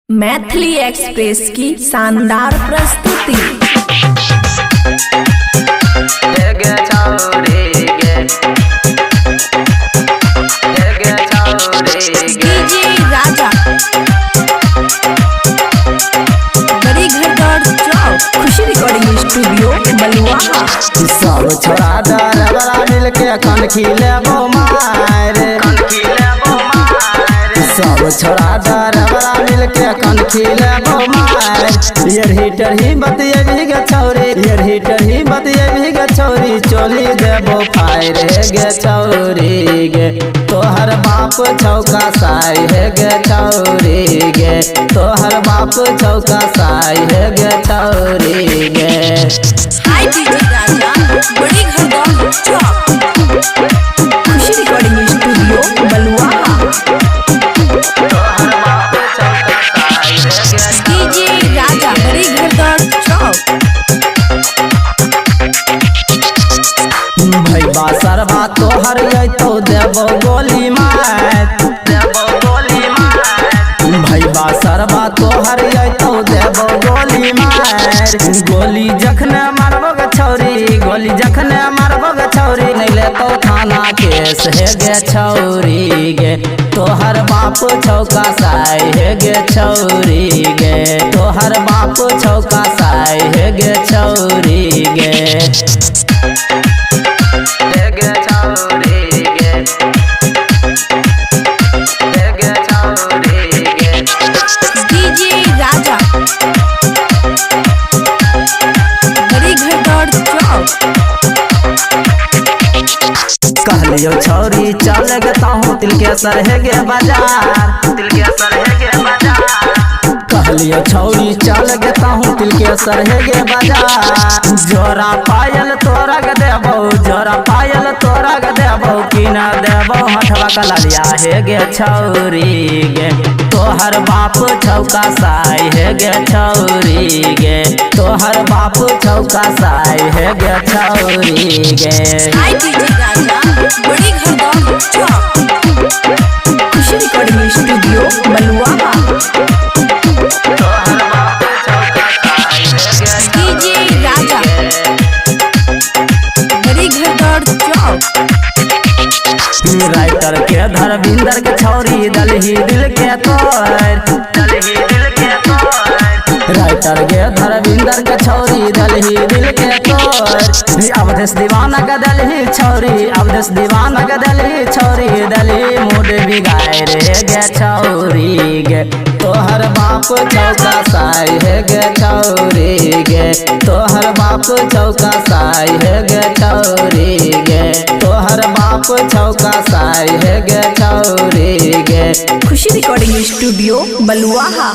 Maithili express की शानदार प्रस्तुति। डीजे राजा बड़ी घर चौक खुशी रिकॉर्डिंग स्टूडियो बलुआहा। सब छोड़ा डरवरा मिलके कन खिलेबो मारे, सब छोड़ा डरवरा मिलके कन खिलेबो मारे। यार हीटर ही बतिये भी गे छौरी, यार हीटर ही बतिये भी गे छौरी। चोली देबो फायर गे छौरी गे, तोहर बाप चौका साई है गे छौरी गे, तोहर बाप चौका साई है गे छौरी गे। हाय डीजे राजा बड़ी घर चौक खुशी रिकॉर्डिंग स्टूडियो बलुआहा। डीजे राजा बड़ी घर चौक। भैया सरवा तोहर तो देबो गोली मार, देबो गोली मार। भैया सरवा तोहर तो देबो गोली मार। गोली जखने मारबो गे छौरी, गोली जखने मारबो गे छौरी। नहीं ले तो थाना केस है गे छौरी गे, तोहर बाप चौका साई है गे छौरी गे, तोहर बाप चौका साई है गे छौरी गे। डीजे राजा बड़ी घर चौक। कहलियो छौरी चल गता हूँ तिल के सर है गे बाजार, तिल के सर है गे बाजार। कहलियो छौरी चल गता हूँ तिल के सर है गे बाजार। जोरा पायल तोरा गे देबो, जोरा पायल तोरा गे देबो कि ना देबो। हथवा कलरिया है गे छौरी गे, तोहर बाप चौका साई है गे छौरी गे, तोहर बाप चौका साई है गे छौरी गे। हाय डीजे राजा बड़ी घर चौक खुशी रिकॉर्डिंग स्टूडियो बलुआहा। डीजे राजा बड़ी घर चौक। राइटर के धर्मिंदर के छौरी दलही दिल के तोर, दलही दिल के तोर। राइटर के धर्मिंदर के छौरी दलही दिल के तोर। अवधेश दीवाना के दलही छौरी, अवधेश दीवाना के दलही छौरी। दलही मूड बिगाए रे गे छौरी गे, तोहर बाप चौका साई है गे छौरी गे, तोहर बाप चौका साई है गे छौरी गे, तोहर बाप चौका साई है गे छौरी गे। खुशी रिकॉर्डिंग स्टूडियो बलुआहा।